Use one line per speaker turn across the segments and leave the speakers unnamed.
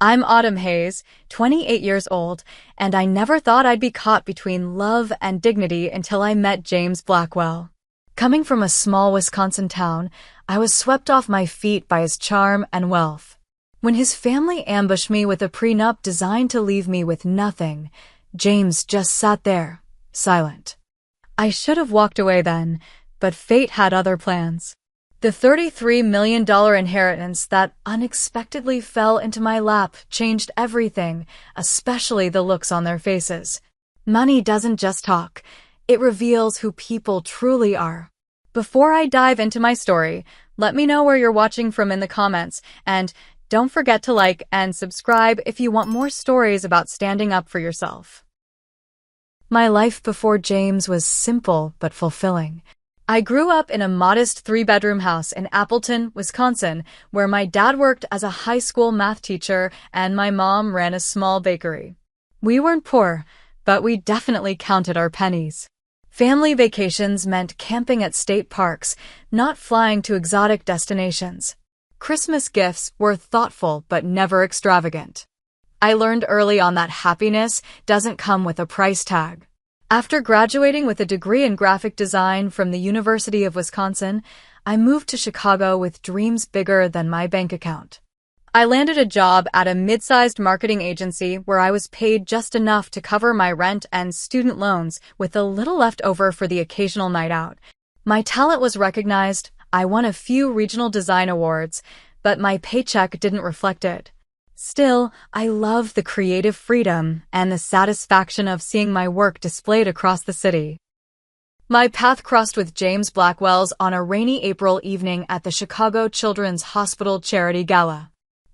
I'm Autumn Hayes, 28 years old, and I never thought I'd be caught between love and dignity until I met James Blackwell. Coming from a small Wisconsin town, I was swept off my feet by his charm and wealth. When his family ambushed me with a prenup designed to leave me with nothing, James just sat there, silent. I should have walked away then, but fate had other plans. The $33 million inheritance that unexpectedly fell into my lap changed everything, especially the looks on their faces. Money doesn't just talk, it reveals who people truly are. Before I dive into my story, let me know where you're watching from in the comments, and don't forget to like and subscribe if you want more stories about standing up for yourself. My life before James was simple but fulfilling. I grew up in a modest 3-bedroom house in Appleton, Wisconsin, where my dad worked as a high school math teacher and my mom ran a small bakery. We weren't poor, but we definitely counted our pennies. Family vacations meant camping at state parks, not flying to exotic destinations. Christmas gifts were thoughtful but never extravagant. I learned early on that happiness doesn't come with a price tag. After graduating with a degree in graphic design from the University of Wisconsin, I moved to Chicago with dreams bigger than my bank account. I landed a job at a mid-sized marketing agency where I was paid just enough to cover my rent and student loans, with a little left over for the occasional night out. My talent was recognized. I won a few regional design awards, but my paycheck didn't reflect it. Still, I love the creative freedom and the satisfaction of seeing my work displayed across the city. My path crossed with James Blackwell's on a rainy April evening at the Chicago Children's Hospital Charity Gala.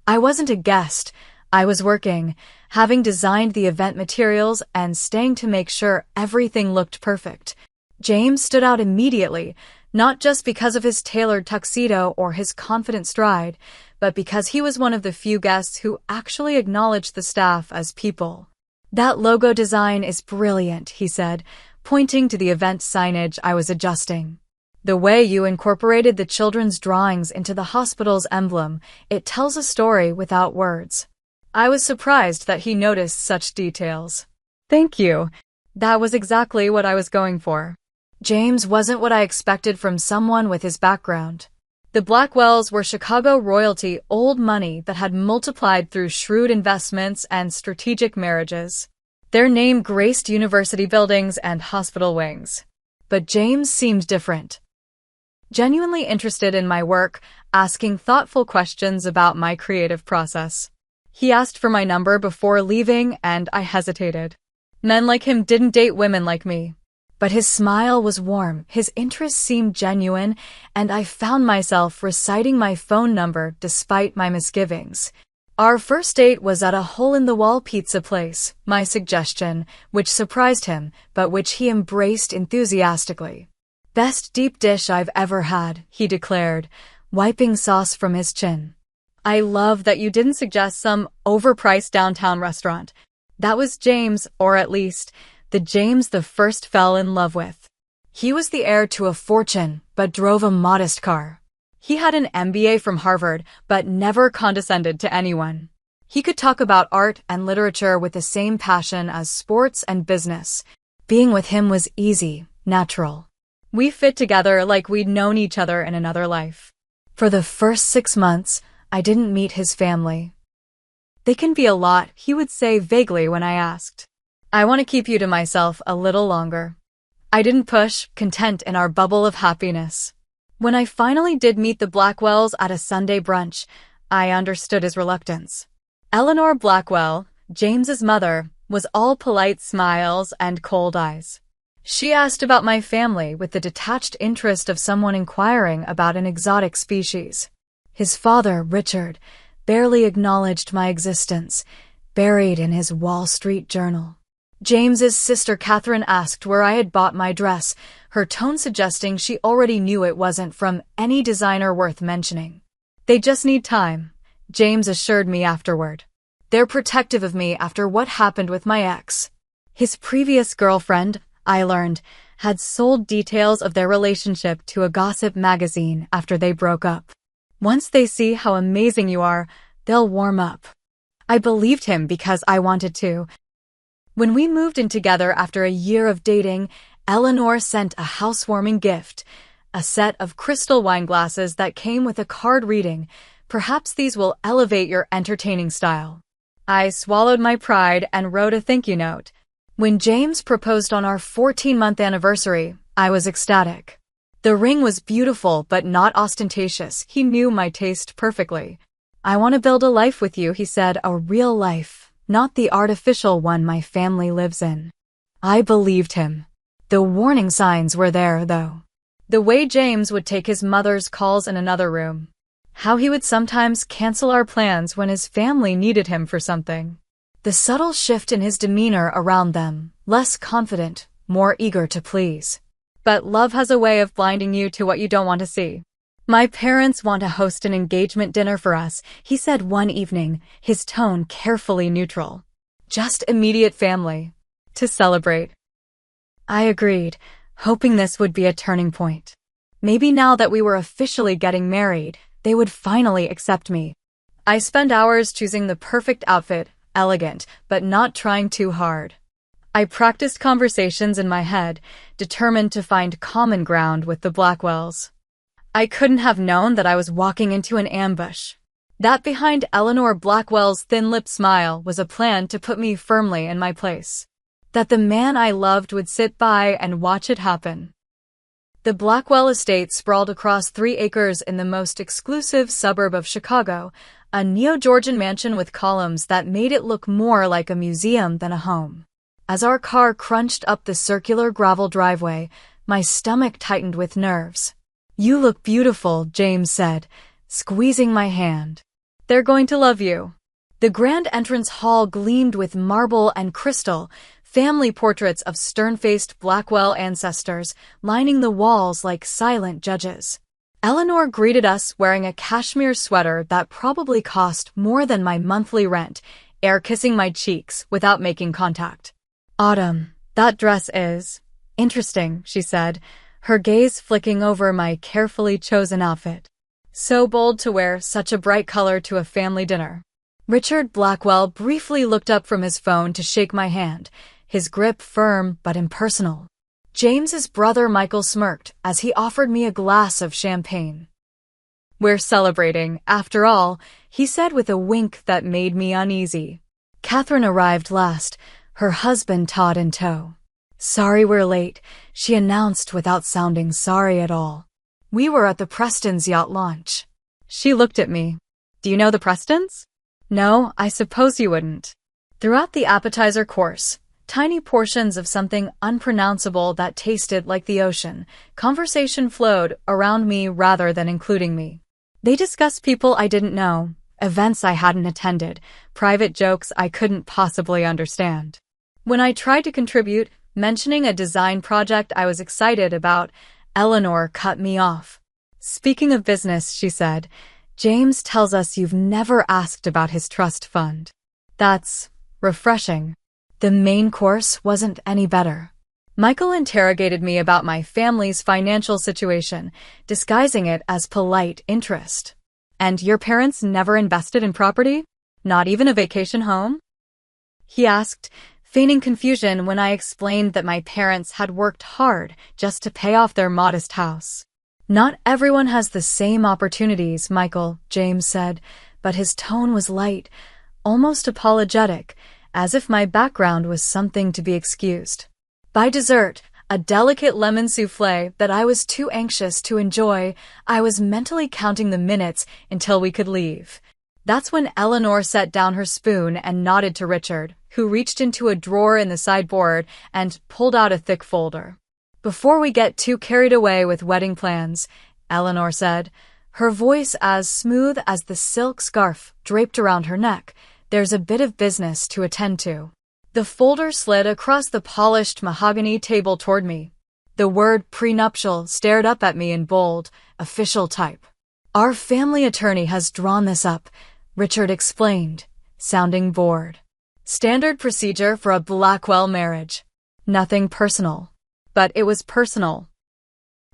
I wasn't a guest. I was working, having designed the event materials and staying to make sure everything looked perfect. James stood out immediately, not just because of his tailored tuxedo or his confident stride, but because he was one of the few guests who actually acknowledged the staff as people. "That logo design is brilliant," he said, pointing to the event signage I was adjusting. "The way you incorporated the children's drawings into the hospital's emblem, it tells a story without words." I was surprised that he noticed such details. "Thank you. That was exactly what I was going for." James wasn't what I expected from someone with his background. The Blackwells were Chicago royalty, old money that had multiplied through shrewd investments and strategic marriages. Their name graced university buildings and hospital wings. But James seemed different. Genuinely interested in my work, asking thoughtful questions about my creative process. He asked for my number before leaving, and I hesitated. Men like him didn't date women like me. But his smile was warm, his interest seemed genuine, and I found myself reciting my phone number despite my misgivings. Our first date was at a hole-in-the-wall pizza place, my suggestion, which surprised him, but which he embraced enthusiastically. "Best deep dish I've ever had," he declared, wiping sauce from his chin. "I love that you didn't suggest some overpriced downtown restaurant." That was James, or at least the James the first fell in love with. He was the heir to a fortune, but drove a modest car. He had an MBA from Harvard, but never condescended to anyone. He could talk about art and literature with the same passion as sports and business. Being with him was easy, natural. We fit together like we'd known each other in another life. For the first 6 months, I didn't meet his family. "They can be a lot," he would say vaguely when I asked. "I want to keep you to myself a little longer." I didn't push, content in our bubble of happiness. When I finally did meet the Blackwells at a Sunday brunch, I understood his reluctance. Eleanor Blackwell, James's mother, was all polite smiles and cold eyes. She asked about my family with the detached interest of someone inquiring about an exotic species. His father, Richard, barely acknowledged my existence, buried in his Wall Street journal. James's sister Catherine asked where I had bought my dress, her tone suggesting she already knew it wasn't from any designer worth mentioning. "They just need time," James assured me afterward. "They're protective of me after what happened with my ex." His previous girlfriend, I learned, had sold details of their relationship to a gossip magazine after they broke up. "Once they see how amazing you are, they'll warm up." I believed him because I wanted to. When we moved in together after a year of dating, Eleanor sent a housewarming gift, a set of crystal wine glasses that came with a card reading, "Perhaps these will elevate your entertaining style." I swallowed my pride and wrote a thank you note. When James proposed on our 14-month anniversary, I was ecstatic. The ring was beautiful but not ostentatious. He knew my taste perfectly. "I want to build a life with you," he said, "a real life, not the artificial one my family lives in." I believed him. The warning signs were there, though. The way James would take his mother's calls in another room. How he would sometimes cancel our plans when his family needed him for something. The subtle shift in his demeanor around them, less confident, more eager to please. But love has a way of blinding you to what you don't want to see. "My parents want to host an engagement dinner for us," he said one evening, his tone carefully neutral. "Just immediate family. To celebrate." I agreed, hoping this would be a turning point. Maybe now that we were officially getting married, they would finally accept me. I spent hours choosing the perfect outfit, elegant, but not trying too hard. I practiced conversations in my head, determined to find common ground with the Blackwells. I couldn't have known that I was walking into an ambush. That behind Eleanor Blackwell's thin-lipped smile was a plan to put me firmly in my place. That the man I loved would sit by and watch it happen. The Blackwell estate sprawled across 3 acres in the most exclusive suburb of Chicago, a neo-Georgian mansion with columns that made it look more like a museum than a home. As our car crunched up the circular gravel driveway, my stomach tightened with nerves. "You look beautiful," James said, squeezing my hand. "They're going to love you." The grand entrance hall gleamed with marble and crystal, family portraits of stern-faced Blackwell ancestors lining the walls like silent judges. Eleanor greeted us wearing a cashmere sweater that probably cost more than my monthly rent, air-kissing my cheeks without making contact. "Autumn, that dress is interesting," she said, her gaze flicking over my carefully chosen outfit. "So bold to wear such a bright color to a family dinner." Richard Blackwell briefly looked up from his phone to shake my hand, his grip firm but impersonal. James's brother Michael smirked as he offered me a glass of champagne. "We're celebrating, after all," he said with a wink that made me uneasy. Catherine arrived last, her husband Todd in tow. "Sorry we're late," she announced without sounding sorry at all. "We were at the Prestons' yacht launch." She looked at me. "Do you know the Prestons?" "No, I suppose you wouldn't." Throughout the appetizer course, tiny portions of something unpronounceable that tasted like the ocean, conversation flowed around me rather than including me. They discussed people I didn't know, events I hadn't attended, private jokes I couldn't possibly understand. When I tried to contribute, mentioning a design project I was excited about, Eleanor cut me off. "Speaking of business," she said, "James tells us you've never asked about his trust fund." "That's refreshing." The main course wasn't any better. Michael interrogated me about my family's financial situation, disguising it as polite interest. "And your parents never invested in property? Not even a vacation home?" he asked, feigning confusion when I explained that my parents had worked hard just to pay off their modest house. "Not everyone has the same opportunities, Michael," James said, but his tone was light, almost apologetic, as if my background was something to be excused. By dessert, a delicate lemon souffle that I was too anxious to enjoy, I was mentally counting the minutes until we could leave. That's when Eleanor set down her spoon and nodded to Richard, who reached into a drawer in the sideboard and pulled out a thick folder. "Before we get too carried away with wedding plans," Eleanor said, her voice as smooth as the silk scarf draped around her neck, "there's a bit of business to attend to." The folder slid across the polished mahogany table toward me. The word prenuptial stared up at me in bold, official type. "Our family attorney has drawn this up," Richard explained, sounding bored. "Standard procedure for a Blackwell marriage. Nothing personal." But it was personal.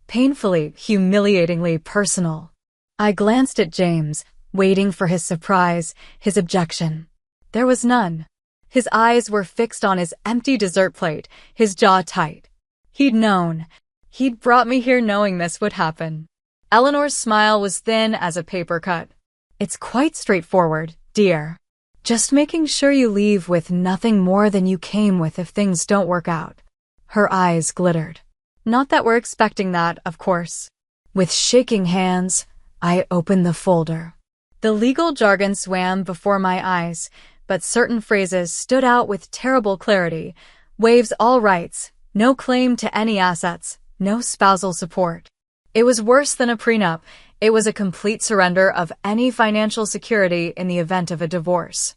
Painfully, humiliatingly personal. I glanced at James, waiting for his surprise, his objection. There was none. His eyes were fixed on his empty dessert plate, his jaw tight. He'd known. He'd brought me here knowing this would happen. Eleanor's smile was thin as a paper cut. It's quite straightforward, dear. Just making sure you leave with nothing more than you came with if things don't work out. Her eyes glittered. Not that we're expecting that, of course. With shaking hands, I opened the folder. The legal jargon swam before my eyes, but certain phrases stood out with terrible clarity. Waives all rights, no claim to any assets, no spousal support. It was worse than a prenup. It was a complete surrender of any financial security in the event of a divorce.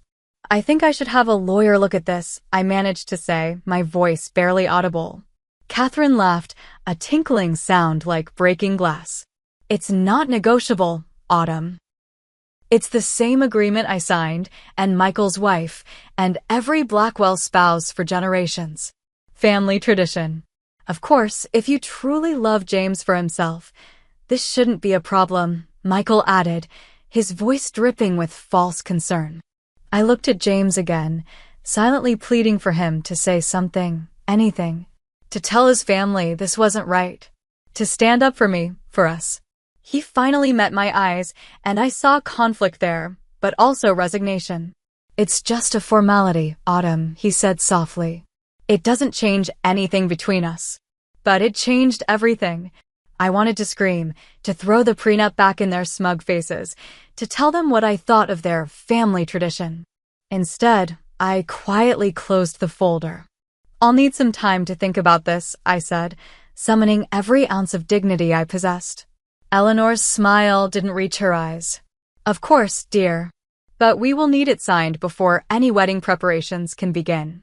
I think I should have a lawyer look at this, I managed to say, my voice barely audible. Catherine laughed, a tinkling sound like breaking glass. It's not negotiable, Autumn. It's the same agreement I signed, and Michael's wife, and every Blackwell spouse for generations. Family tradition. Of course, if you truly love James for himself, this shouldn't be a problem, Michael added, his voice dripping with false concern. I looked at James again, silently pleading for him to say something, anything. To tell his family this wasn't right. To stand up for me, for us. He finally met my eyes, and I saw conflict there, but also resignation. It's just a formality, Autumn, he said softly. It doesn't change anything between us. But it changed everything. I wanted to scream, to throw the prenup back in their smug faces, to tell them what I thought of their family tradition. Instead, I quietly closed the folder. I'll need some time to think about this, I said, summoning every ounce of dignity I possessed. Eleanor's smile didn't reach her eyes. Of course, dear. But we will need it signed before any wedding preparations can begin.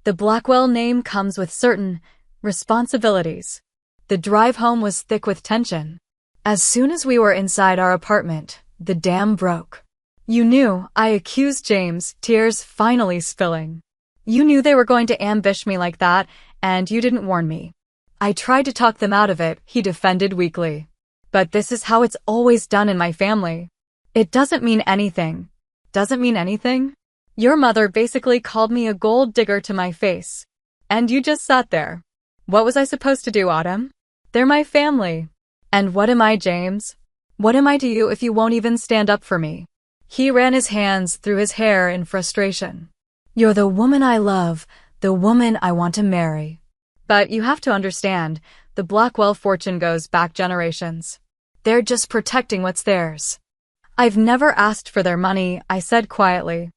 The Blackwell name comes with certain responsibilities. The drive home was thick with tension. As soon as we were inside our apartment, the dam broke. You knew, I accused James, tears finally spilling. You knew they were going to ambush me like that, and you didn't warn me. I tried to talk them out of it, he defended weakly. But this is how it's always done in my family. It doesn't mean anything. Doesn't mean anything? Your mother basically called me a gold digger to my face. And you just sat there. What was I supposed to do, Autumn? They're my family. And what am I, James? What am I to you if you won't even stand up for me? He ran his hands through his hair in frustration. You're the woman I love, the woman I want to marry. But you have to understand, the Blackwell fortune goes back generations. They're just protecting what's theirs. I've never asked for their money, I said quietly.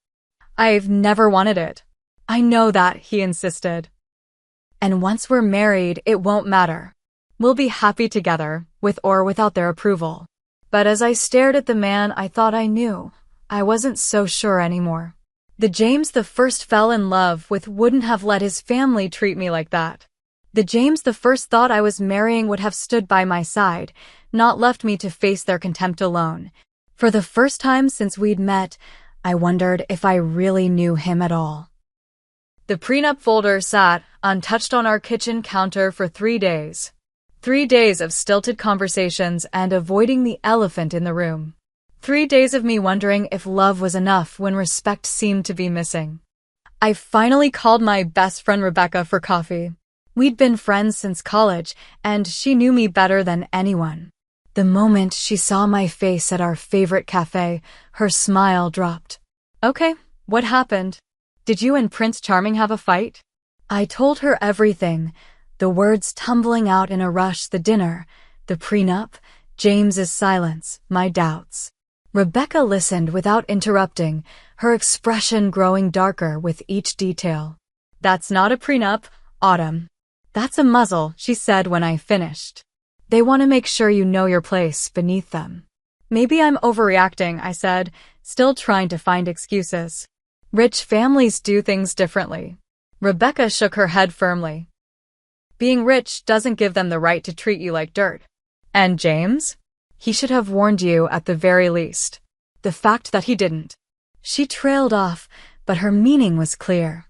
I've never wanted it. I know that, he insisted. And once we're married, it won't matter. We'll be happy together, with or without their approval. But as I stared at the man I thought I knew, I wasn't so sure anymore. The James the First fell in love with wouldn't have let his family treat me like that. The James the First thought I was marrying would have stood by my side, not left me to face their contempt alone. For the first time since we'd met, I wondered if I really knew him at all. The prenup folder sat, untouched on our kitchen counter for 3 days. 3 days of stilted conversations and avoiding the elephant in the room. 3 days of me wondering if love was enough when respect seemed to be missing. I finally called my best friend Rebecca for coffee. We'd been friends since college, and she knew me better than anyone. The moment she saw my face at our favorite cafe, her smile dropped. Okay, what happened? Did you and Prince Charming have a fight? I told her everything, the words tumbling out in a rush, the dinner, the prenup, James's silence, my doubts. Rebecca listened without interrupting, her expression growing darker with each detail. That's not a prenup, Autumn. That's a muzzle, she said when I finished. They want to make sure you know your place beneath them. Maybe I'm overreacting, I said, still trying to find excuses. Rich families do things differently. Rebecca shook her head firmly. Being rich doesn't give them the right to treat you like dirt. And James? He should have warned you at the very least. The fact that he didn't. She trailed off, but her meaning was clear.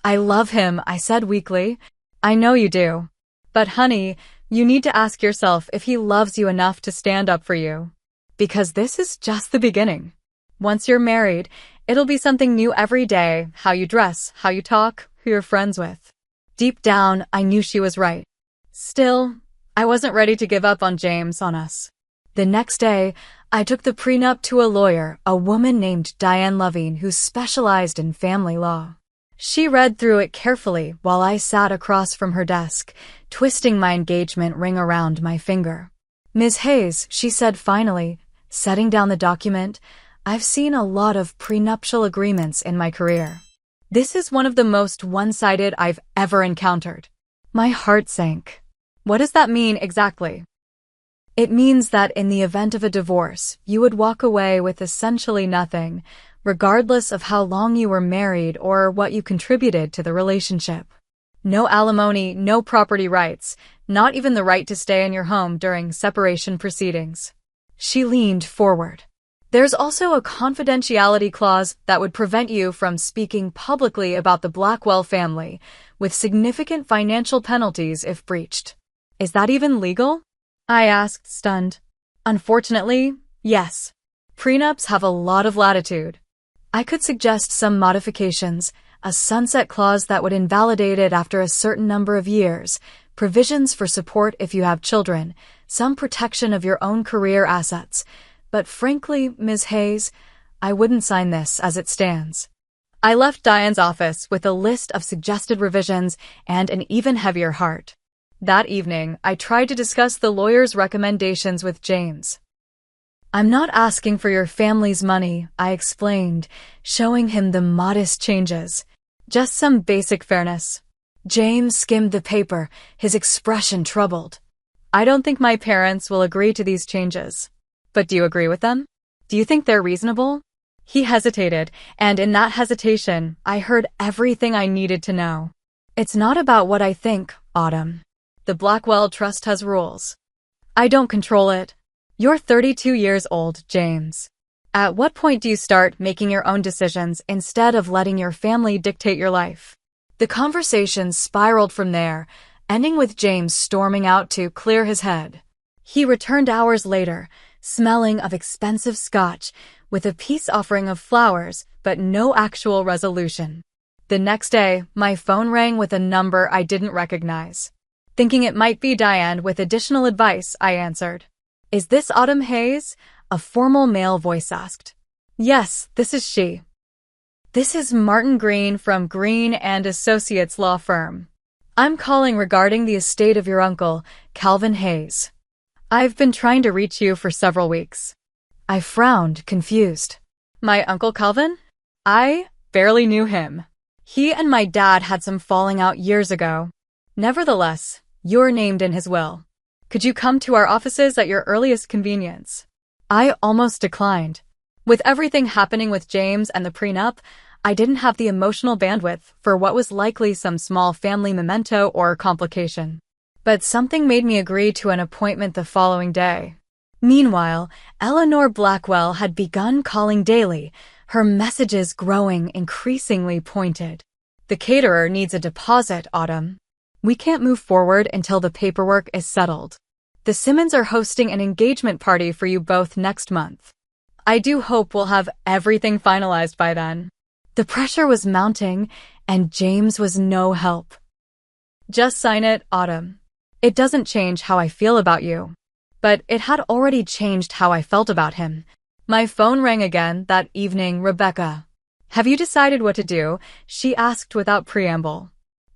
I love him, I said weakly. I know you do. But honey, you need to ask yourself if he loves you enough to stand up for you. Because this is just the beginning. Once you're married, It'll be something new every day, how you dress, how you talk, who you're friends with. Deep down, I knew she was right. Still, I wasn't ready to give up on James on us. The next day, I took the prenup to a lawyer, a woman named Diane Levine who specialized in family law. She read through it carefully while I sat across from her desk, twisting my engagement ring around my finger. "Ms. Hayes," she said finally, setting down the document, "I've seen a lot of prenuptial agreements in my career. This is one of the most one-sided I've ever encountered." My heart sank. What does that mean exactly? It means that in the event of a divorce, you would walk away with essentially nothing, regardless of how long you were married or what you contributed to the relationship. No alimony, no property rights, not even the right to stay in your home during separation proceedings. She leaned forward. There's also a confidentiality clause that would prevent you from speaking publicly about the Blackwell family, with significant financial penalties if breached. Is that even legal? I asked, stunned. Unfortunately, yes. Prenups have a lot of latitude. I could suggest some modifications, a sunset clause that would invalidate it after a certain number of years, provisions for support if you have children, some protection of your own career assets. But frankly, Ms. Hayes, I wouldn't sign this as it stands. I left Diane's office with a list of suggested revisions and an even heavier heart. That evening, I tried to discuss the lawyer's recommendations with James. "I'm not asking for your family's money," I explained, showing him the modest changes. "Just some basic fairness." James skimmed the paper, his expression troubled. "I don't think my parents will agree to these changes. But do you agree with them? Do you think they're reasonable?" He hesitated, and in that hesitation, I heard everything I needed to know. "It's not about what I think, Autumn. The Blackwell Trust has rules. I don't control it. You're 32 years old, James. At what point do you start making your own decisions instead of letting your family dictate your life?" The conversation spiraled from there, ending with James storming out to clear his head. He returned hours later, smelling of expensive scotch, with a peace offering of flowers, but no actual resolution. The next day, my phone rang with a number I didn't recognize. Thinking it might be Diane with additional advice, I answered. "Is this Autumn Hayes?" a formal male voice asked. "Yes, this is she." "This is Martin Green from Green and Associates Law Firm. I'm calling regarding the estate of your uncle, Calvin Hayes. I've been trying to reach you for several weeks." I frowned, confused. "My Uncle Calvin? I barely knew him. He and my dad had some falling out years ago. Nevertheless, you're named in his will. Could you come to our offices at your earliest convenience?" I almost declined. With everything happening with James and the prenup, I didn't have the emotional bandwidth for what was likely some small family memento or complication. But something made me agree to an appointment the following day. Meanwhile, Eleanor Blackwell had begun calling daily, her messages growing increasingly pointed. "The caterer needs a deposit, Autumn. We can't move forward until the paperwork is settled. The Simmons are hosting an engagement party for you both next month. I do hope we'll have everything finalized by then." The pressure was mounting, and James was no help. "Just sign it, Autumn. It doesn't change how I feel about you." But it had already changed how I felt about him. My phone rang again that evening. "Rebecca, have you decided what to do?" she asked without preamble.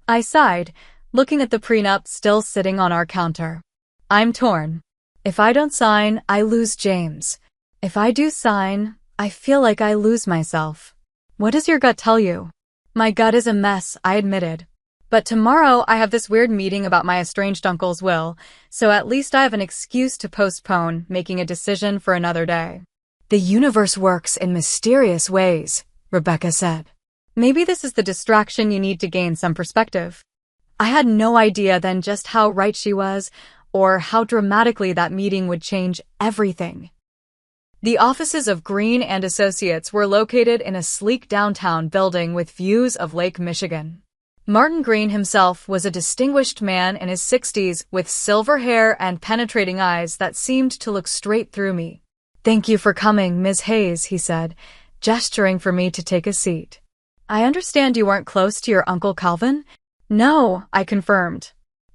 I sighed, looking at the prenup still sitting on our counter. "I'm torn. If I don't sign, I lose James. If I do sign, I feel like I lose myself. What does your gut tell you?" "My gut is a mess," I admitted. "But tomorrow I have this weird meeting about my estranged uncle's will, so at least I have an excuse to postpone making a decision for another day." "The universe works in mysterious ways," Rebecca said. "Maybe this is the distraction you need to gain some perspective." I had no idea then just how right she was, or how dramatically that meeting would change everything. The offices of Green and Associates were located in a sleek downtown building with views of Lake Michigan. Martin Green himself was a distinguished man in his 60s with silver hair and penetrating eyes that seemed to look straight through me. "Thank you for coming, Ms. Hayes," he said, gesturing for me to take a seat. I understand you weren't close to your Uncle Calvin? No, I confirmed.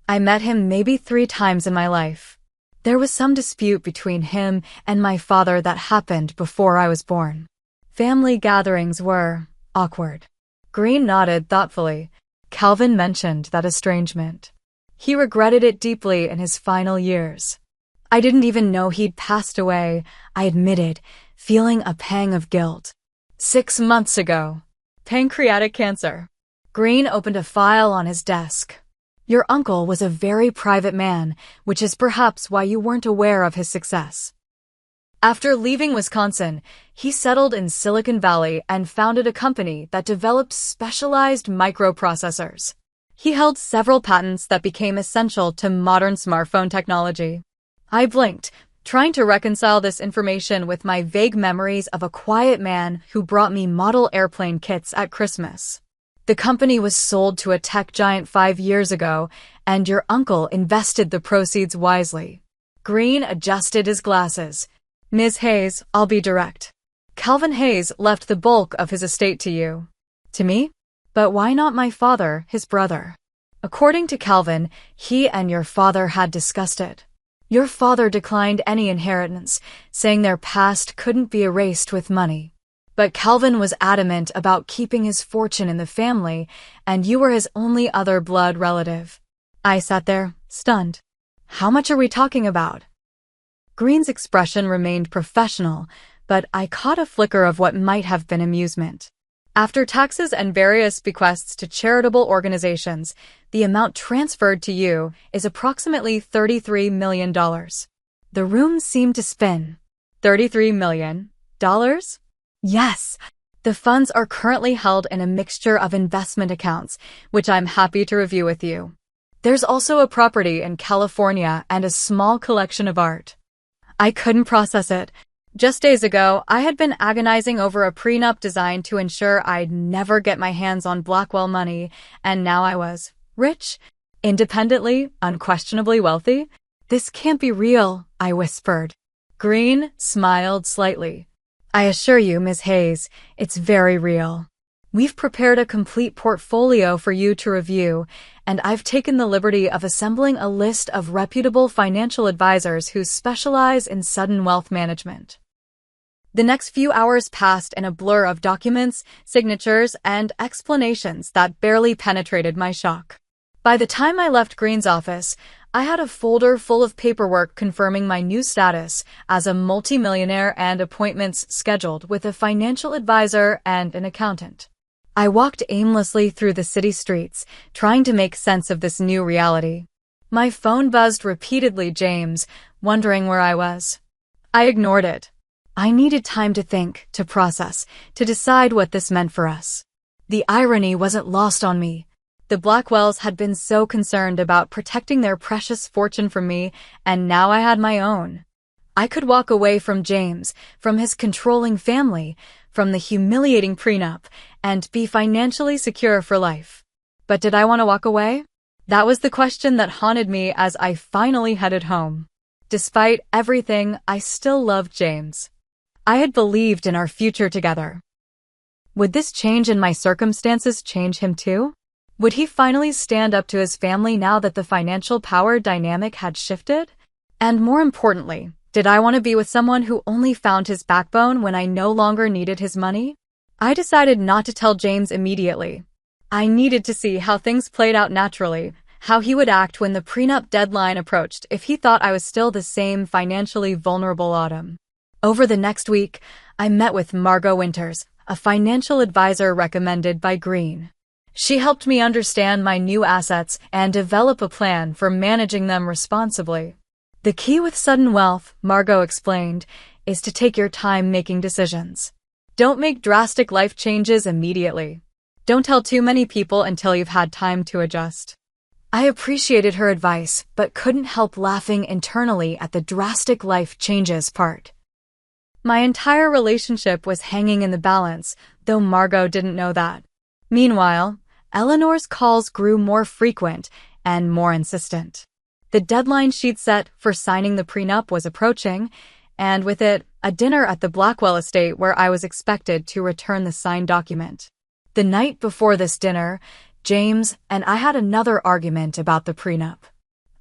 I met him maybe 3 times in my life. There was some dispute between him and my father that happened before I was born. Family gatherings were awkward. Green nodded thoughtfully. Calvin mentioned that estrangement. He regretted it deeply in his final years. I didn't even know he'd passed away, I admitted, feeling a pang of guilt. 6 months ago. Pancreatic cancer. Green opened a file on his desk. Your uncle was a very private man, which is perhaps why you weren't aware of his success. After leaving Wisconsin, he settled in Silicon Valley and founded a company that developed specialized microprocessors. He held several patents that became essential to modern smartphone technology. I blinked, trying to reconcile this information with my vague memories of a quiet man who brought me model airplane kits at Christmas. The company was sold to a tech giant 5 years ago, and your uncle invested the proceeds wisely. Green adjusted his glasses. Ms. Hayes, I'll be direct. Calvin Hayes left the bulk of his estate to you. To me? But why not my father, his brother? According to Calvin, he and your father had discussed it. Your father declined any inheritance, saying their past couldn't be erased with money. But Calvin was adamant about keeping his fortune in the family, and you were his only other blood relative. I sat there, stunned. How much are we talking about? Green's expression remained professional, but I caught a flicker of what might have been amusement. After taxes and various bequests to charitable organizations, the amount transferred to you is approximately $33 million. The room seemed to spin. $33 million? Yes. The funds are currently held in a mixture of investment accounts, which I'm happy to review with you. There's also a property in California and a small collection of art. I couldn't process it. Just days ago, I had been agonizing over a prenup designed to ensure I'd never get my hands on Blackwell money, and now I was rich, independently, unquestionably wealthy. This can't be real, I whispered. Green smiled slightly. I assure you, Ms. Hayes, it's very real. We've prepared a complete portfolio for you to review, and I've taken the liberty of assembling a list of reputable financial advisors who specialize in sudden wealth management. The next few hours passed in a blur of documents, signatures, and explanations that barely penetrated my shock. By the time I left Green's office, I had a folder full of paperwork confirming my new status as a multimillionaire and appointments scheduled with a financial advisor and an accountant. I walked aimlessly through the city streets, trying to make sense of this new reality. My phone buzzed repeatedly, James, wondering where I was. I ignored it. I needed time to think, to process, to decide what this meant for us. The irony wasn't lost on me. The Blackwells had been so concerned about protecting their precious fortune from me, and now I had my own. I could walk away from James, from his controlling family, from the humiliating prenup, and be financially secure for life. But did I want to walk away? That was the question that haunted me as I finally headed home. Despite everything, I still loved James. I had believed in our future together. Would this change in my circumstances change him too? Would he finally stand up to his family now that the financial power dynamic had shifted? And more importantly, did I want to be with someone who only found his backbone when I no longer needed his money? I decided not to tell James immediately. I needed to see how things played out naturally, how he would act when the prenup deadline approached if he thought I was still the same financially vulnerable Autumn. Over the next week, I met with Margot Winters, a financial advisor recommended by Green. She helped me understand my new assets and develop a plan for managing them responsibly. The key with sudden wealth, Margot explained, is to take your time making decisions. Don't make drastic life changes immediately. Don't tell too many people until you've had time to adjust. I appreciated her advice, but couldn't help laughing internally at the drastic life changes part. My entire relationship was hanging in the balance, though Margot didn't know that. Meanwhile, Eleanor's calls grew more frequent and more insistent. The deadline she'd set for signing the prenup was approaching, and with it, a dinner at the Blackwell estate where I was expected to return the signed document. The night before this dinner, James and I had another argument about the prenup.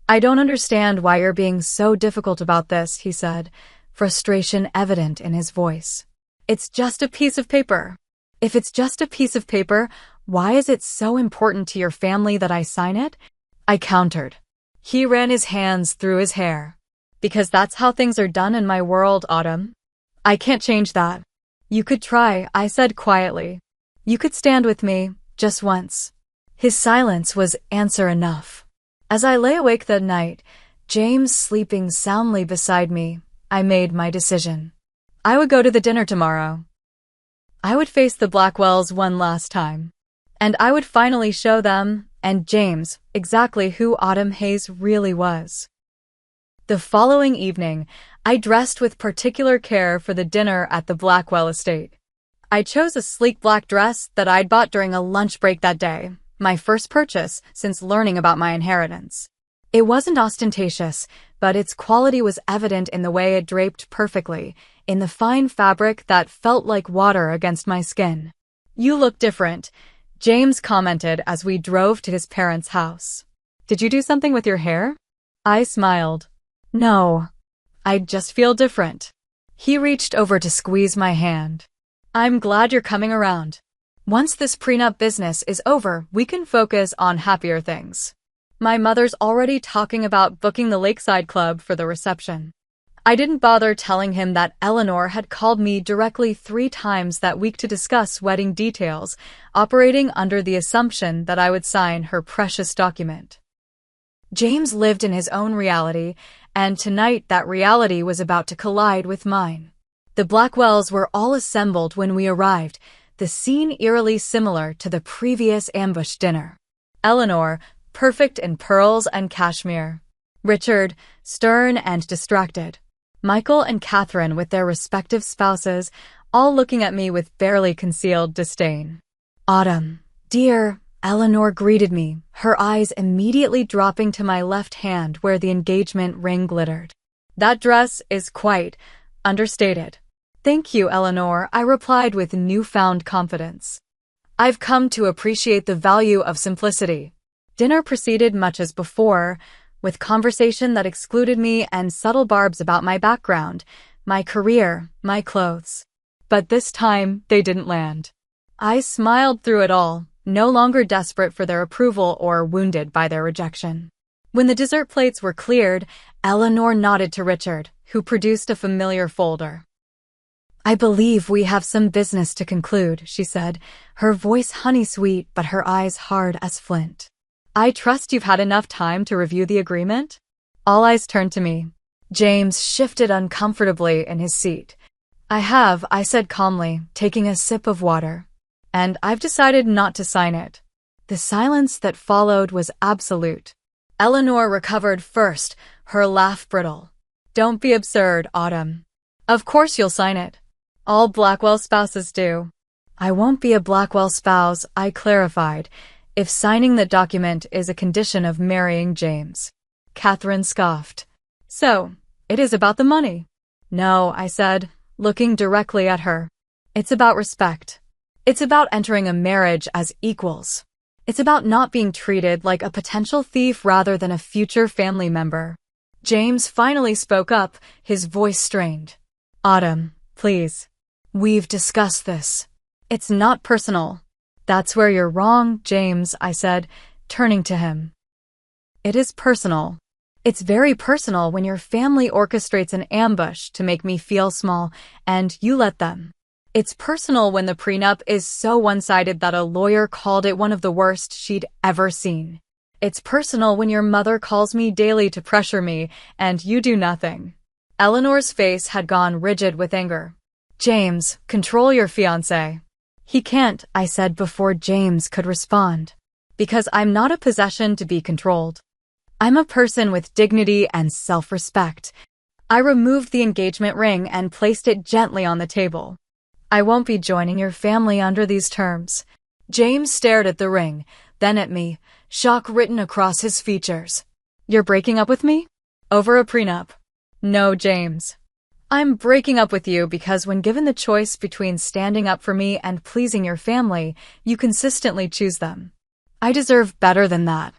"I don't understand why you're being so difficult about this," he said, frustration evident in his voice. "It's just a piece of paper." "If it's just a piece of paper, why is it so important to your family that I sign it?" I countered. He ran his hands through his hair. "Because that's how things are done in my world, Autumn. I can't change that." "You could try," I said quietly. "You could stand with me, just once." His silence was answer enough. As I lay awake that night, James sleeping soundly beside me, I made my decision. I would go to the dinner tomorrow. I would face the Blackwells one last time. And I would finally show them, and James, exactly who Autumn Hayes really was. The following evening, I dressed with particular care for the dinner at the Blackwell estate. I chose a sleek black dress that I'd bought during a lunch break that day, my first purchase since learning about my inheritance. It wasn't ostentatious, but its quality was evident in the way it draped perfectly, in the fine fabric that felt like water against my skin. "You look different," James commented as we drove to his parents' house. "Did you do something with your hair?" I smiled. "No, I just feel different." He reached over to squeeze my hand. "I'm glad you're coming around. Once this prenup business is over, we can focus on happier things. My mother's already talking about booking the Lakeside Club for the reception." I didn't bother telling him that Eleanor had called me directly 3 times that week to discuss wedding details, operating under the assumption that I would sign her precious document. James lived in his own reality, and tonight that reality was about to collide with mine. The Blackwells were all assembled when we arrived, the scene eerily similar to the previous ambush dinner. Eleanor, perfect in pearls and cashmere. Richard, stern and distracted. Michael and Catherine with their respective spouses, all looking at me with barely concealed disdain. "Autumn, dear," Eleanor greeted me, her eyes immediately dropping to my left hand where the engagement ring glittered. "That dress is quite understated." "Thank you, Eleanor," I replied with newfound confidence. "I've come to appreciate the value of simplicity." Dinner proceeded much as before, with conversation that excluded me and subtle barbs about my background, my career, my clothes. But this time, they didn't land. I smiled through it all, no longer desperate for their approval or wounded by their rejection. When the dessert plates were cleared, Eleanor nodded to Richard, who produced a familiar folder. "I believe we have some business to conclude," she said, her voice honey-sweet but her eyes hard as flint. "I trust you've had enough time to review the agreement?" All eyes turned to me. James shifted uncomfortably in his seat. "I have," I said calmly, taking a sip of water. "And I've decided not to sign it." The silence that followed was absolute. Eleanor recovered first, her laugh brittle. "Don't be absurd, Autumn. Of course you'll sign it. All Blackwell spouses do." "I won't be a Blackwell spouse," I clarified, "if signing the document is a condition of marrying James." Catherine scoffed. "So, it is about the money." "No," I said, looking directly at her. "It's about respect. It's about entering a marriage as equals. It's about not being treated like a potential thief rather than a future family member." James finally spoke up, his voice strained. "Autumn, please. We've discussed this. It's not personal." "That's where you're wrong, James," I said, turning to him. "It is personal. It's very personal when your family orchestrates an ambush to make me feel small, and you let them. It's personal when the prenup is so one-sided that a lawyer called it one of the worst she'd ever seen. It's personal when your mother calls me daily to pressure me, and you do nothing." Eleanor's face had gone rigid with anger. "James, control your fiancé." "He can't," I said before James could respond. "Because I'm not a possession to be controlled. I'm a person with dignity and self-respect." I removed the engagement ring and placed it gently on the table. "I won't be joining your family under these terms." James stared at the ring, then at me, shock written across his features. "You're breaking up with me? Over a prenup?" "No, James. I'm breaking up with you because when given the choice between standing up for me and pleasing your family, you consistently choose them. I deserve better than that.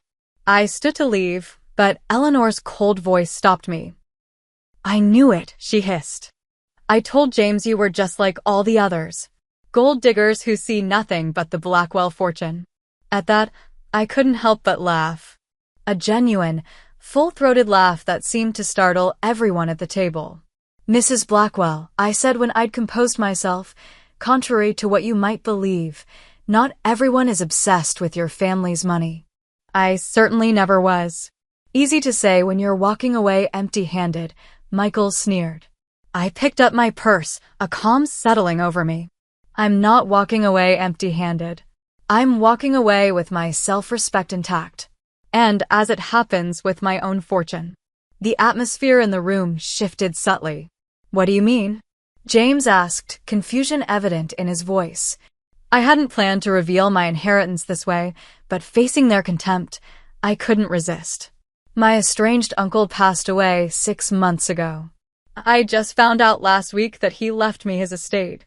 I stood to leave, but Eleanor's cold voice stopped me. I knew it, she hissed. I told James you were just like all the others. Gold diggers who see nothing but the Blackwell fortune. At that, I couldn't help but laugh. A genuine, full-throated laugh that seemed to startle everyone at the table. Mrs. Blackwell, I said when I'd composed myself, contrary to what you might believe, not everyone is obsessed with your family's money. I certainly never was. Easy to say when you're walking away empty-handed, Michael sneered. I picked up my purse, a calm settling over me. I'm not walking away empty-handed. I'm walking away with my self-respect intact. And, as it happens, with my own fortune. The atmosphere in the room shifted subtly. What do you mean? James asked, confusion evident in his voice. I hadn't planned to reveal my inheritance this way, but facing their contempt, I couldn't resist. My estranged uncle passed away 6 months ago. I just found out last week that he left me his estate.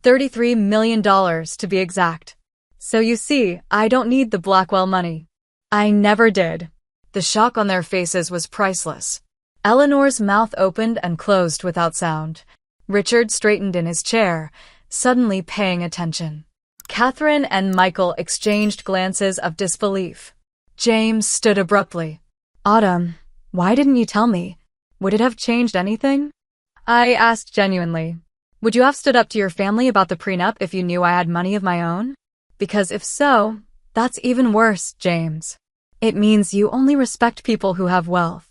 $33 million to be exact. So you see, I don't need the Blackwell money. I never did. The shock on their faces was priceless. Eleanor's mouth opened and closed without sound. Richard straightened in his chair, suddenly paying attention. Catherine and Michael exchanged glances of disbelief. James stood abruptly. Autumn, why didn't you tell me? Would it have changed anything? I asked genuinely. Would you have stood up to your family about the prenup if you knew I had money of my own? Because if so, that's even worse, James. It means you only respect people who have wealth.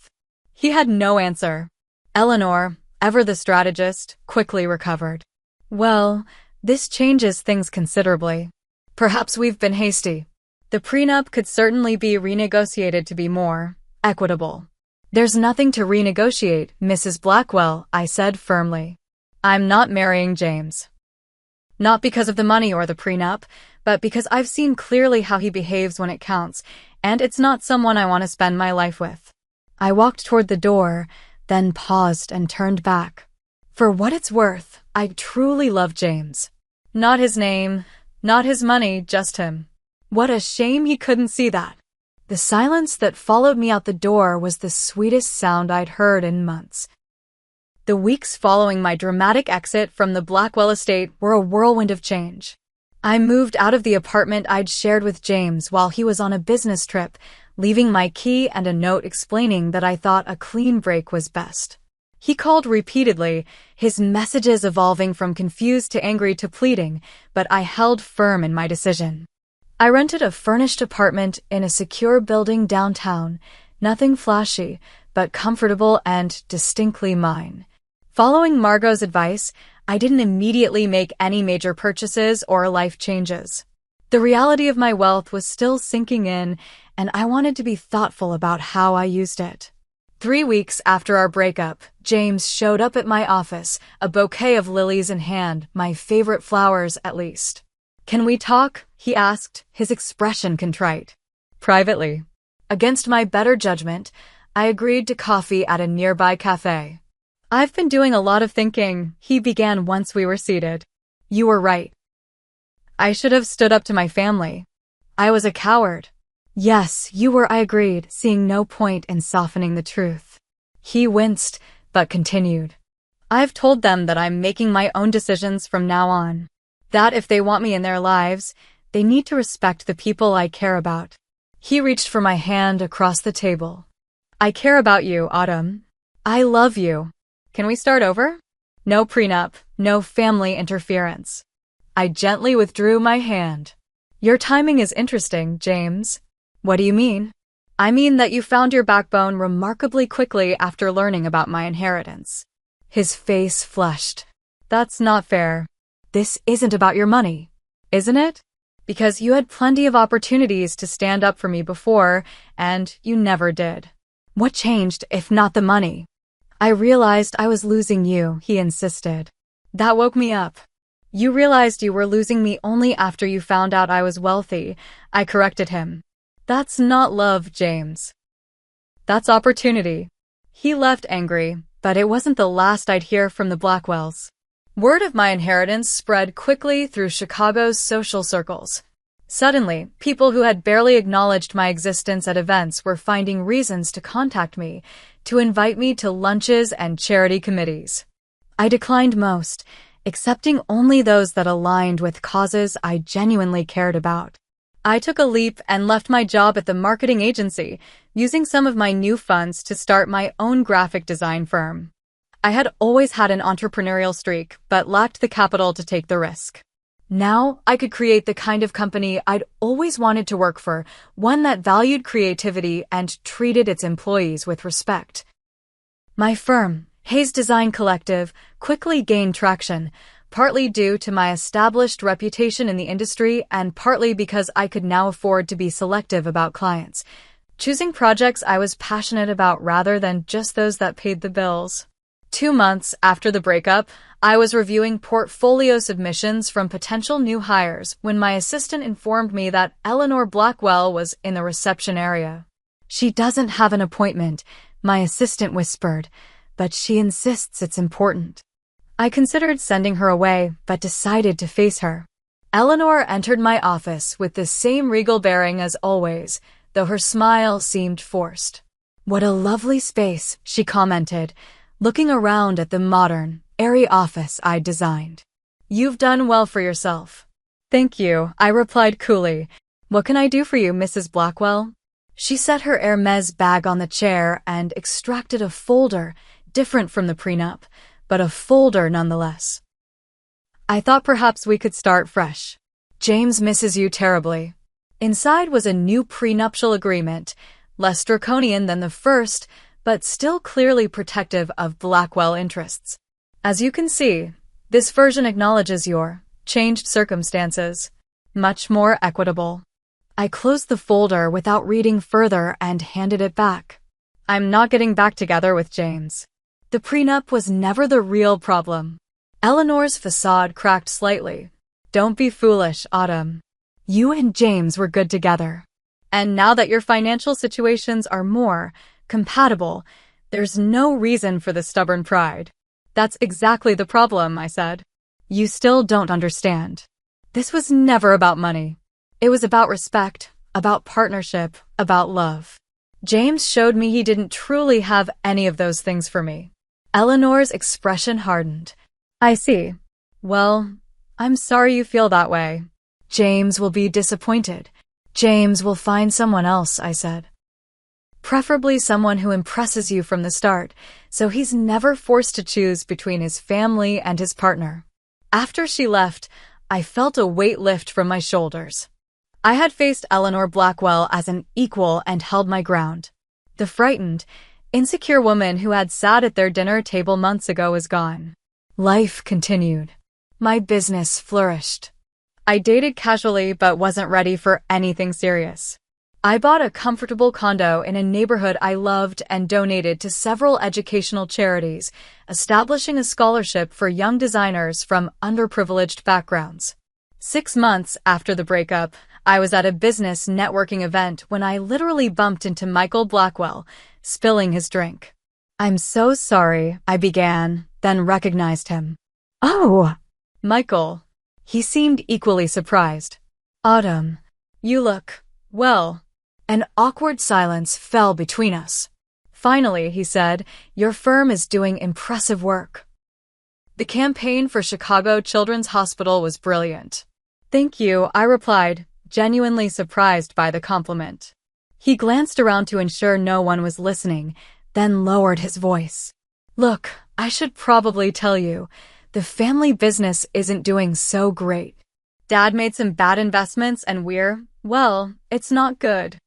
He had no answer. Eleanor, ever the strategist, quickly recovered. Well, this changes things considerably. Perhaps we've been hasty. The prenup could certainly be renegotiated to be more equitable. There's nothing to renegotiate, Mrs. Blackwell, I said firmly. I'm not marrying James. Not because of the money or the prenup, but because I've seen clearly how he behaves when it counts, and it's not someone I want to spend my life with. I walked toward the door, then paused and turned back. For what it's worth, I truly love James. Not his name, not his money, just him. What a shame he couldn't see that. The silence that followed me out the door was the sweetest sound I'd heard in months. The weeks following my dramatic exit from the Blackwell estate were a whirlwind of change. I moved out of the apartment I'd shared with James while he was on a business trip, leaving my key and a note explaining that I thought a clean break was best. He called repeatedly, his messages evolving from confused to angry to pleading, but I held firm in my decision. I rented a furnished apartment in a secure building downtown, nothing flashy, but comfortable and distinctly mine. Following Margot's advice, I didn't immediately make any major purchases or life changes. The reality of my wealth was still sinking in, and I wanted to be thoughtful about how I used it. 3 weeks after our breakup, James showed up at my office, a bouquet of lilies in hand, my favorite flowers at least. Can we talk? He asked, his expression contrite. Privately. Against my better judgment, I agreed to coffee at a nearby cafe. I've been doing a lot of thinking, he began once we were seated. You were right. I should have stood up to my family. I was a coward. Yes, you were, I agreed, seeing no point in softening the truth. He winced, but continued. I've told them that I'm making my own decisions from now on. That if they want me in their lives, they need to respect the people I care about. He reached for my hand across the table. I care about you, Autumn. I love you. Can we start over? No prenup, no family interference. I gently withdrew my hand. Your timing is interesting, James. What do you mean? I mean that you found your backbone remarkably quickly after learning about my inheritance. His face flushed. That's not fair. This isn't about your money, isn't it? Because you had plenty of opportunities to stand up for me before, and you never did. What changed, if not the money? I realized I was losing you, he insisted. That woke me up. You realized you were losing me only after you found out I was wealthy, I corrected him. That's not love, James. That's opportunity. He left angry, but it wasn't the last I'd hear from the Blackwells. Word of my inheritance spread quickly through Chicago's social circles. Suddenly, people who had barely acknowledged my existence at events were finding reasons to contact me, to invite me to lunches and charity committees. I declined most, accepting only those that aligned with causes I genuinely cared about. I took a leap and left my job at the marketing agency, using some of my new funds to start my own graphic design firm. I had always had an entrepreneurial streak, but lacked the capital to take the risk. Now, I could create the kind of company I'd always wanted to work for, one that valued creativity and treated its employees with respect. My firm, Hayes Design Collective, quickly gained traction, partly due to my established reputation in the industry and partly because I could now afford to be selective about clients, choosing projects I was passionate about rather than just those that paid the bills. 2 months after the breakup, I was reviewing portfolio submissions from potential new hires when my assistant informed me that Eleanor Blackwell was in the reception area. "She doesn't have an appointment," my assistant whispered, "but she insists it's important." I considered sending her away, but decided to face her. Eleanor entered my office with the same regal bearing as always, though her smile seemed forced. "What a lovely space," she commented, looking around at the modern, airy office I'd designed. "You've done well for yourself." "Thank you," I replied coolly. "What can I do for you, Mrs. Blackwell?" She set her Hermes bag on the chair and extracted a folder, different from the prenup, but a folder nonetheless. "I thought perhaps we could start fresh. James misses you terribly." Inside was a new prenuptial agreement, less draconian than the first, but still clearly protective of Blackwell interests. "As you can see, this version acknowledges your changed circumstances. Much more equitable." I closed the folder without reading further and handed it back. "I'm not getting back together with James. The prenup was never the real problem." Eleanor's facade cracked slightly. "Don't be foolish, Autumn. You and James were good together. And now that your financial situations are more compatible, there's no reason for the stubborn pride." "That's exactly the problem," I said. "You still don't understand. This was never about money. It was about respect, about partnership, about love. James showed me he didn't truly have any of those things for me." Eleanor's expression hardened. "I see. Well, I'm sorry you feel that way. James will be disappointed. James will find someone else," I said. "Preferably someone who impresses you from the start, so he's never forced to choose between his family and his partner." After she left, I felt a weight lift from my shoulders. I had faced Eleanor Blackwell as an equal and held my ground. The frightened, insecure woman who had sat at their dinner table months ago was gone. Life continued. My business flourished. I dated casually but wasn't ready for anything serious. I bought a comfortable condo in a neighborhood I loved and donated to several educational charities, establishing a scholarship for young designers from underprivileged backgrounds. 6 months after the breakup, I was at a business networking event when I literally bumped into Michael Blackwell, spilling his drink. "I'm so sorry," I began, then recognized him. "Oh, Michael." He seemed equally surprised. "Autumn, you look, well." An awkward silence fell between us. "Finally," he said, "your firm is doing impressive work." The campaign for Chicago Children's Hospital was brilliant. "Thank you," I replied, genuinely surprised by the compliment. He glanced around to ensure no one was listening, then lowered his voice. "Look, I should probably tell you, the family business isn't doing so great. Dad made some bad investments and well, it's not good."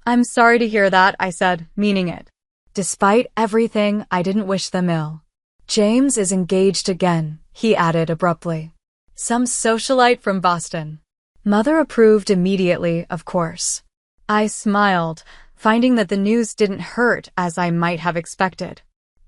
"I'm sorry to hear that," I said, meaning it. Despite everything, I didn't wish them ill. "James is engaged again," he added abruptly. "Some socialite from Boston." Mother approved immediately, of course. I smiled, finding that the news didn't hurt as I might have expected.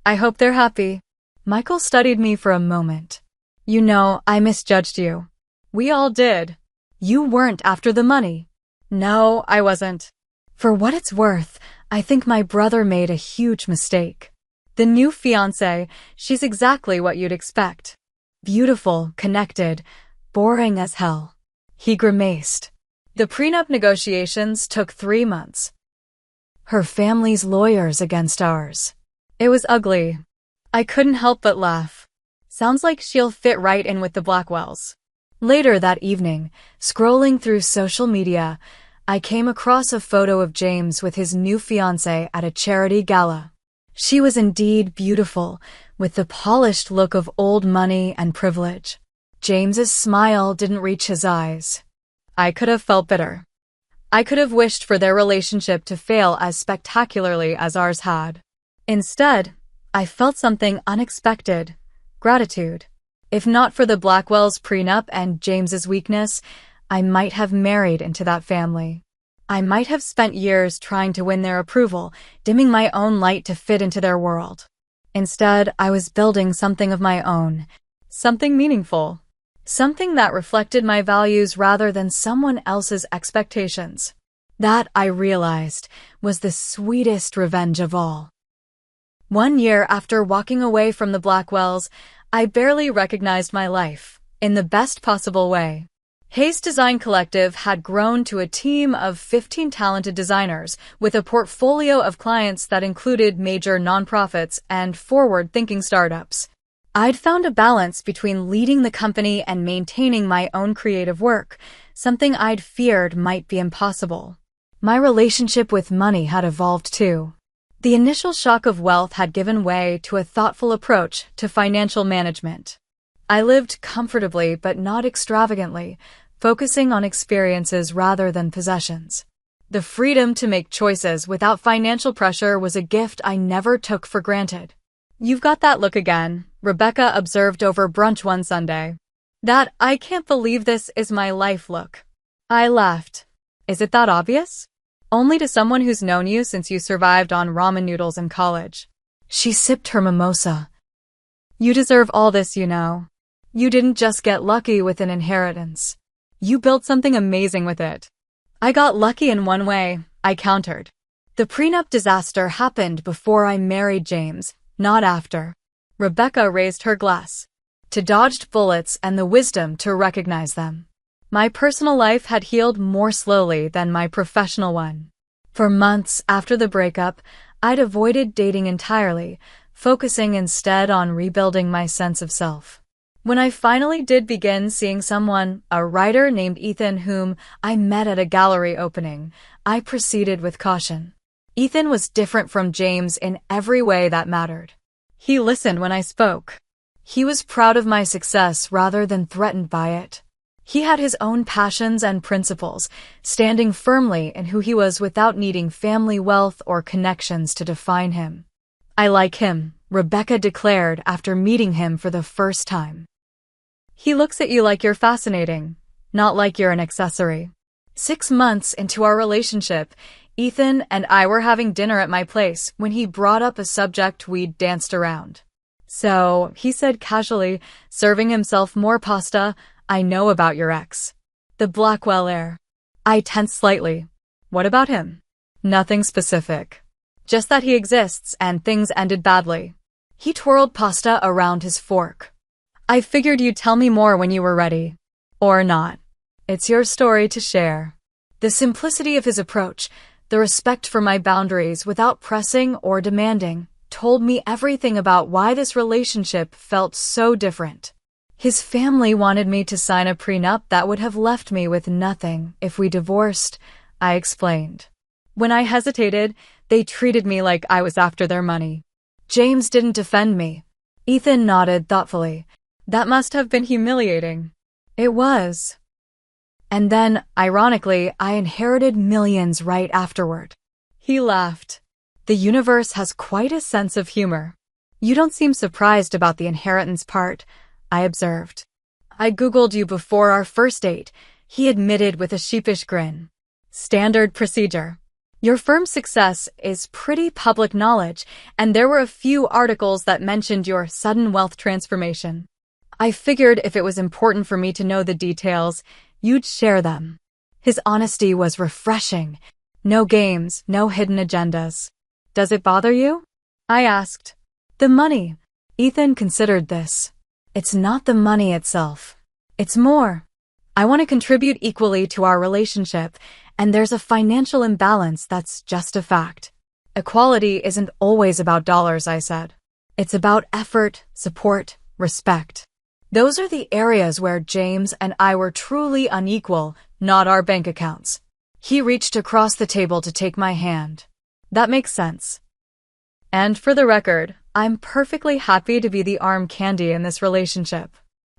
"I hope they're happy." Michael studied me for a moment. "You know, I misjudged you." "We all did." "You weren't after the money." "No, I wasn't." "For what it's worth, I think my brother made a huge mistake." The new fiancé, she's exactly what you'd expect. Beautiful, connected, boring as hell. He grimaced. The prenup negotiations took 3 months. Her family's lawyers against ours. It was ugly. I couldn't help but laugh. Sounds like she'll fit right in with the Blackwells. Later that evening, scrolling through social media, I came across a photo of James with his new fiancée at a charity gala. She was indeed beautiful, with the polished look of old money and privilege. James's smile didn't reach his eyes. I could have felt bitter. I could have wished for their relationship to fail as spectacularly as ours had. Instead, I felt something unexpected: gratitude. If not for the Blackwells' prenup and James's weakness, I might have married into that family. I might have spent years trying to win their approval, dimming my own light to fit into their world. Instead, I was building something of my own, something meaningful, something that reflected my values rather than someone else's expectations. That, I realized, was the sweetest revenge of all. 1 year after walking away from the Blackwells, I barely recognized my life, in the best possible way. Hayes Design Collective had grown to a team of 15 talented designers, with a portfolio of clients that included major nonprofits and forward-thinking startups. I'd found a balance between leading the company and maintaining my own creative work, something I'd feared might be impossible. My relationship with money had evolved too. The initial shock of wealth had given way to a thoughtful approach to financial management. I lived comfortably but not extravagantly, focusing on experiences rather than possessions. The freedom to make choices without financial pressure was a gift I never took for granted. "You've got that look again," Rebecca observed over brunch one Sunday. "That I can't believe this is my life look." I laughed. "Is it that obvious?" "Only to someone who's known you since you survived on ramen noodles in college." She sipped her mimosa. "You deserve all this, you know. You didn't just get lucky with an inheritance. You built something amazing with it." "I got lucky in one way," I countered. "The prenup disaster happened before I married James, not after." Rebecca raised her glass. "To dodged bullets and the wisdom to recognize them." My personal life had healed more slowly than my professional one. For months after the breakup, I'd avoided dating entirely, focusing instead on rebuilding my sense of self. When I finally did begin seeing someone, a writer named Ethan whom I met at a gallery opening, I proceeded with caution. Ethan was different from James in every way that mattered. He listened when I spoke. He was proud of my success rather than threatened by it. He had his own passions and principles, standing firmly in who he was without needing family wealth or connections to define him. "I like him," Rebecca declared after meeting him for the first time. "He looks at you like you're fascinating, not like you're an accessory." 6 months into our relationship, Ethan and I were having dinner at my place when he brought up a subject we'd danced around. "So," he said casually, serving himself more pasta, "I know about your ex. The Blackwell heir." I tensed slightly. "What about him?" "Nothing specific. Just that he exists and things ended badly." He twirled pasta around his fork. "I figured you'd tell me more when you were ready. Or not. It's your story to share." The simplicity of his approach, the respect for my boundaries without pressing or demanding, told me everything about why this relationship felt so different. His family wanted me to sign a prenup that would have left me with nothing if we divorced, I explained. When I hesitated, they treated me like I was after their money. James didn't defend me. Ethan nodded thoughtfully. "That must have been humiliating." "It was. And then, ironically, I inherited millions right afterward." He laughed. "The universe has quite a sense of humor." "You don't seem surprised about the inheritance part," I observed. "I Googled you before our first date," he admitted with a sheepish grin. "Standard procedure. Your firm's success is pretty public knowledge, and there were a few articles that mentioned your sudden wealth transformation. I figured if it was important for me to know the details, you'd share them." His honesty was refreshing. No games, no hidden agendas. "Does it bother you?" I asked. The money. Ethan considered this. It's not the money itself. It's more. I want to contribute equally to our relationship, and there's a financial imbalance that's just a fact. Equality isn't always about dollars, I said. It's about effort, support, respect. Those are the areas where James and I were truly unequal, not our bank accounts. He reached across the table to take my hand. That makes sense. And for the record, I'm perfectly happy to be the arm candy in this relationship.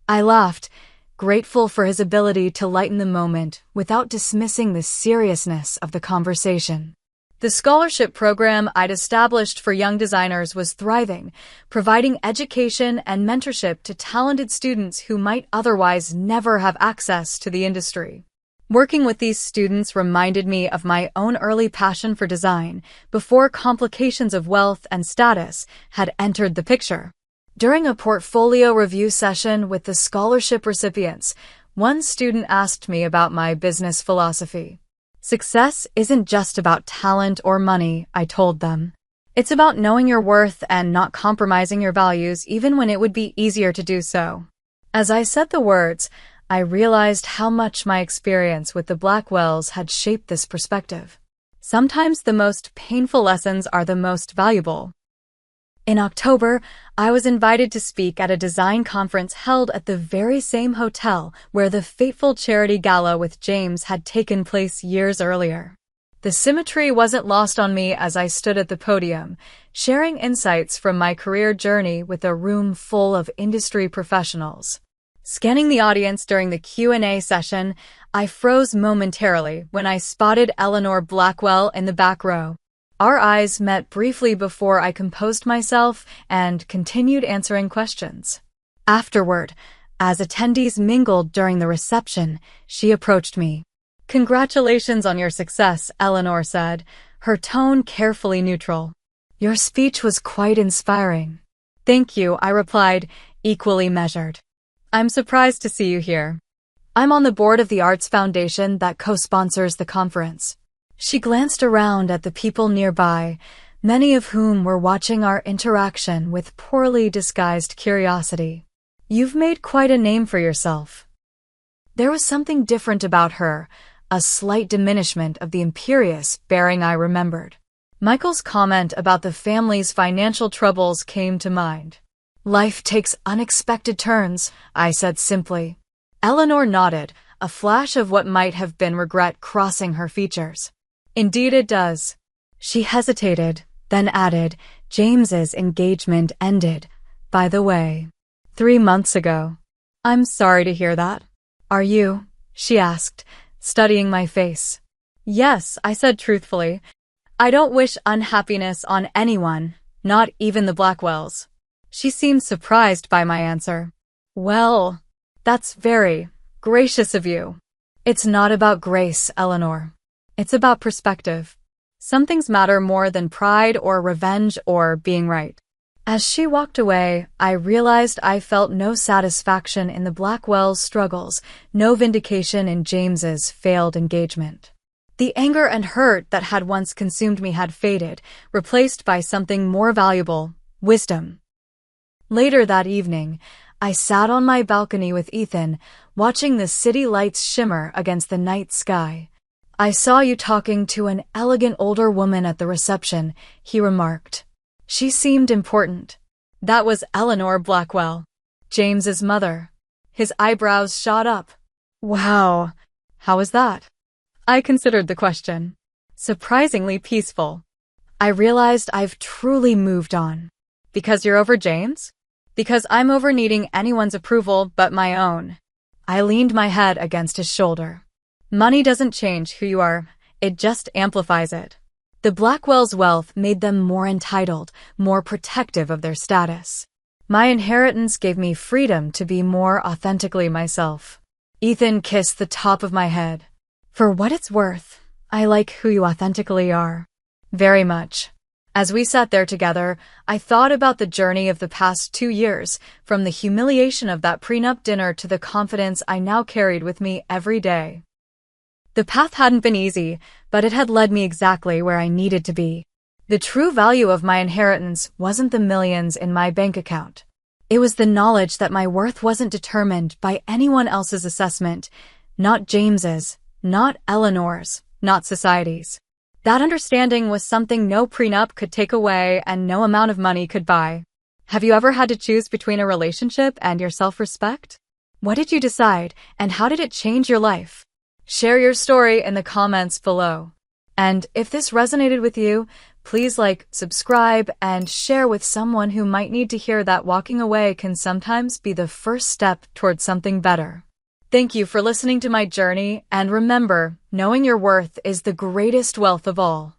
I laughed, grateful for his ability to lighten the moment without dismissing the seriousness of the conversation. The scholarship program I'd established for young designers was thriving, providing education and mentorship to talented students who might otherwise never have access to the industry. Working with these students reminded me of my own early passion for design before complications of wealth and status had entered the picture. During a portfolio review session with the scholarship recipients, one student asked me about my business philosophy. Success isn't just about talent or money, I told them. It's about knowing your worth and not compromising your values even when it would be easier to do so. As I said the words, I realized how much my experience with the Blackwells had shaped this perspective. Sometimes the most painful lessons are the most valuable. In October, I was invited to speak at a design conference held at the very same hotel where the fateful charity gala with James had taken place years earlier. The symmetry wasn't lost on me as I stood at the podium, sharing insights from my career journey with a room full of industry professionals. Scanning the audience during the Q&A session, I froze momentarily when I spotted Eleanor Blackwell in the back row. Our eyes met briefly before I composed myself and continued answering questions. Afterward, as attendees mingled during the reception, she approached me. "Congratulations on your success," Eleanor said, her tone carefully neutral. "Your speech was quite inspiring." "Thank you," I replied, equally measured. "I'm surprised to see you here. I'm on the board of the Arts Foundation that co-sponsors the conference." She glanced around at the people nearby, many of whom were watching our interaction with poorly disguised curiosity. "You've made quite a name for yourself." There was something different about her, a slight diminishment of the imperious bearing I remembered. Michael's comment about the family's financial troubles came to mind. "Life takes unexpected turns," I said simply. Eleanor nodded, a flash of what might have been regret crossing her features. "Indeed it does." She hesitated, then added, "James's engagement ended, by the way, 3 months ago." "I'm sorry to hear that." "Are you?" she asked, studying my face. "Yes," I said truthfully. "I don't wish unhappiness on anyone, not even the Blackwells." She seemed surprised by my answer. "Well, that's very gracious of you." "It's not about grace, Eleanor. It's about perspective. Some things matter more than pride or revenge or being right." As she walked away, I realized I felt no satisfaction in the Blackwells' struggles, no vindication in James's failed engagement. The anger and hurt that had once consumed me had faded, replaced by something more valuable, wisdom. Later that evening, I sat on my balcony with Ethan, watching the city lights shimmer against the night sky. "I saw you talking to an elegant older woman at the reception," he remarked. "She seemed important." That was Eleanor Blackwell, James's mother. His eyebrows shot up. "Wow, how was that?" I considered the question. "Surprisingly peaceful." I realized I've truly moved on. "Because you're over James?" "Because I'm over needing anyone's approval but my own." I leaned my head against his shoulder. "Money doesn't change who you are, it just amplifies it." The Blackwells' wealth made them more entitled, more protective of their status. My inheritance gave me freedom to be more authentically myself. Ethan kissed the top of my head. "For what it's worth, I like who you authentically are." "Very much." As we sat there together, I thought about the journey of the past 2 years, from the humiliation of that prenup dinner to the confidence I now carried with me every day. The path hadn't been easy, but it had led me exactly where I needed to be. The true value of my inheritance wasn't the millions in my bank account. It was the knowledge that my worth wasn't determined by anyone else's assessment, not James's, not Eleanor's, not society's. That understanding was something no prenup could take away and no amount of money could buy. Have you ever had to choose between a relationship and your self-respect? What did you decide, and how did it change your life? Share your story in the comments below. And if this resonated with you, please like, subscribe, and share with someone who might need to hear that walking away can sometimes be the first step towards something better. Thank you for listening to my journey, and remember, knowing your worth is the greatest wealth of all.